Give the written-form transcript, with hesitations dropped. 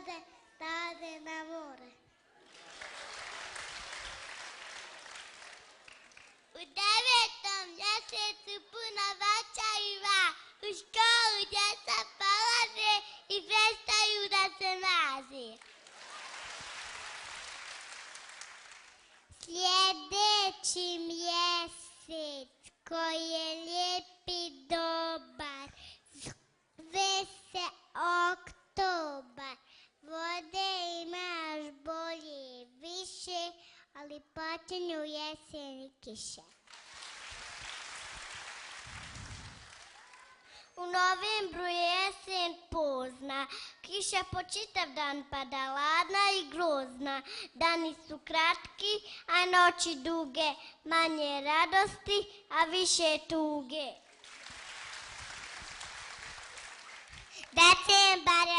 date na more. U 9. mjesecu puna vačariva, u školu djeca polaze i prestaju da se mazi. Sljedeći mjesec koji je lijep i dobar, zove se oktobar. Vode imaš bolje više, ali počinju jeseni kiše. U novembru je jesen pozna, kiša po čitav dan pada, ladna i grozna. Dani su kratki, a noći duge, manje radosti, a više tuge. Decembar je